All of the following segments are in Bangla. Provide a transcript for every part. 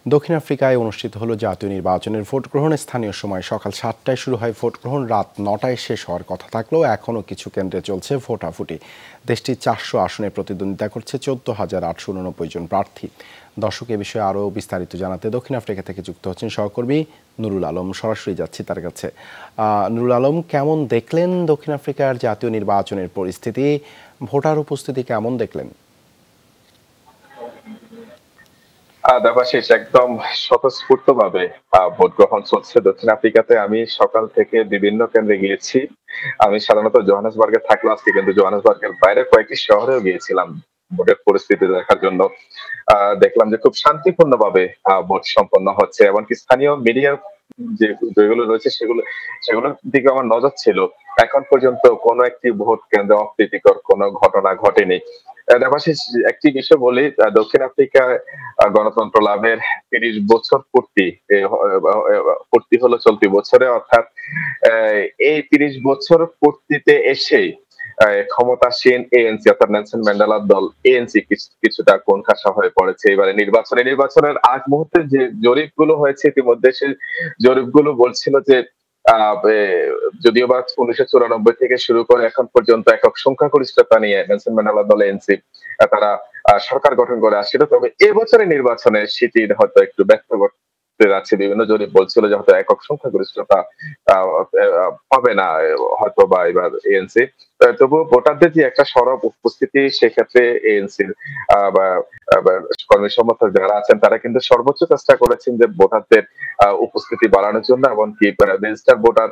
দক্ষিণ আফ্রিকায় অনুষ্ঠিত হলো জাতীয় নির্বাচনের ভোট গ্রহণ। স্থানীয় সময় সকাল ৭টায় শুরু হয় ভোট গ্রহণ। রাত ৯টায় শেষ হওয়ার কথা থাকলেও এখনও কিছু কেন্দ্রে চলছে ভোটাভুটি। দেশটির ৪০০ আসনে প্রতিদ্বন্দ্বিতা করছে ১৪,৮৮৯ জন প্রার্থী। দর্শক, এ বিষয়ে আরও বিস্তারিত জানাতে দক্ষিণ আফ্রিকা থেকে যুক্ত হচ্ছেন সহকর্মী নুরুল আলম। সরাসরি যাচ্ছি তার কাছে। নুরুল আলম, কেমন দেখলেন দক্ষিণ আফ্রিকার জাতীয় নির্বাচনের পরিস্থিতি? ভোটার উপস্থিতি কেমন দেখলেন? দেবাশিস, একদম স্বতঃস্ফূর্ত ভাবে ভোট গ্রহণ চলছে দক্ষিণ আফ্রিকাতে। আমি সকাল থেকে বিভিন্ন কেন্দ্রে গিয়েছি। আমি সাধারণত জোহানেসবার্গে থাকলেও আজকে কিন্তু জোহানেসবার্গের বাইরে কয়েকটি শহরেও গিয়েছিলাম ভোটের পরিস্থিতি দেখার জন্য। দেখলাম যে খুব শান্তিপূর্ণ ভাবে ভোট সম্পন্ন হচ্ছে, এমনকি স্থানীয় মিডিয়ার যেগুলো রয়েছে সেগুলোর দিকে আমার নজর ছিল। এখন পর্যন্ত কোনো একটি ভোট কেন্দ্রে অপ্রীতিকর কোনো ঘটনা ঘটেনি। দেবাশিস, একটি বিষয় বলি, দক্ষিণ আফ্রিকায় গণতন্ত্র লাভের ৩০ বছর পূর্তি হলো চলতি বছরে, অর্থাৎ এই ৩০ বছর পূর্তিতে এসে ক্ষমতাসীন এএনসি অর্থাৎ নেলসন ম্যান্ডেলার দল এএনসি কিছুটা কোণঠাসা হয়ে পড়েছে এবারে নির্বাচনের আগ মুহূর্তে যে জরিপগুলো হয়েছে ইতিমধ্যে, সেই জরিপগুলো বলছিল যে যদিও বা ১৯৯৪ থেকে শুরু করে এখন পর্যন্ত একক সংখ্যাগরিষ্ঠতা নিয়ে নেলসন ম্যান্ডেলার দল এএনসি তারা সরকার গঠন করে আসছিল, তবে এবছরের নির্বাচনে সেটি হয়তো একটু ব্যর্থ করতে যাচ্ছে। বিভিন্ন জরিপ বলছিল যে হয়তো একক সংখ্যাগরিষ্ঠতা পাবে না হয়তো বা এবার এএনসি। তবুও ভোটারদের যে একটা সরব উপস্থিতি, সেক্ষেত্রে এএনসির কর্মী সমর্থক যারা আছেন তারা কিন্তু সর্বোচ্চ চেষ্টা করেছেন যে ভোটারদের উপস্থিতি বাড়ানোর জন্য, এমনকি রেজিস্টার ভোটার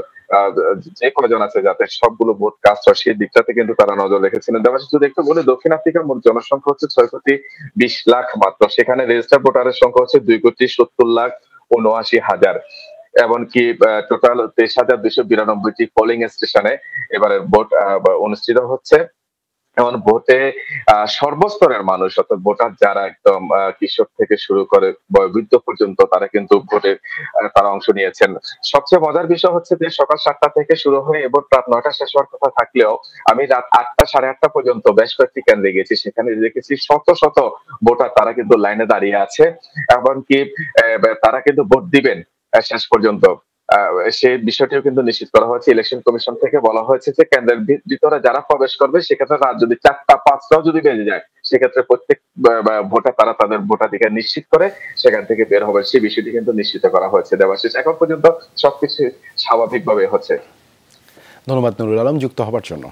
যে কজন আছে যাতে সবগুলো ভোট কাস্ট হয় সেই দিকটাতে কিন্তু তারা নজর রেখেছিলেন। দেবাশিস, যদি একটু বলি, দক্ষিণ আফ্রিকার মোট জনসংখ্যা হচ্ছে ৬,২০,০০,০০০ মাত্র, সেখানে রেজিস্টার ভোটারের সংখ্যা হচ্ছে ২,৭০,৭৯,০০০। এমনকি টোটাল ২৩,২৯২টি পোলিং স্টেশনে এবারে ভোট অনুষ্ঠিত হচ্ছে। এমন ভোটে সর্বস্তরের মানুষ অর্থাৎ ভোটার যারা একদম কিশোর থেকে শুরু করে বয়োবৃদ্ধ পর্যন্ত তারা কিন্তু ভোটে তারা অংশ নিয়েছেন। সবচেয়ে মজার বিষয় হচ্ছে যে সকাল ৭টা থেকে শুরু হয়ে ভোট রাত ৯টা শেষ হওয়ার কথা থাকলেও আমি রাত ৮টা ৮:৩০ পর্যন্ত বেশ কয়েকটি কেন্দ্রে গেছি, সেখানে দেখেছি শত শত ভোটার তারা কিন্তু লাইনে দাঁড়িয়ে আছে, এমনকি তারা কিন্তু ভোট দিবেন শেষ পর্যন্ত। সেই বিষয়টিও কিন্তু নিশ্চিত করা হয়েছে। ইলেকশন কমিশন থেকে বলা হয়েছে যে কেন্দ্রের ভিতরে যারা প্রবেশ করবে সেক্ষেত্রে রাত যদি ৪টা ৫টাও যদি বেজে যায়, সেক্ষেত্রে প্রত্যেক ভোটার তারা তাদের ভোটাধিকার নিশ্চিত করে সেখান থেকে বের হবে, সেই বিষয়টি কিন্তু নিশ্চিত করা হয়েছে। দেবাশিস, এখন পর্যন্ত সবকিছু স্বাভাবিকভাবে হচ্ছে। ধন্যবাদ নুরুল আলম যুক্ত হবার জন্য।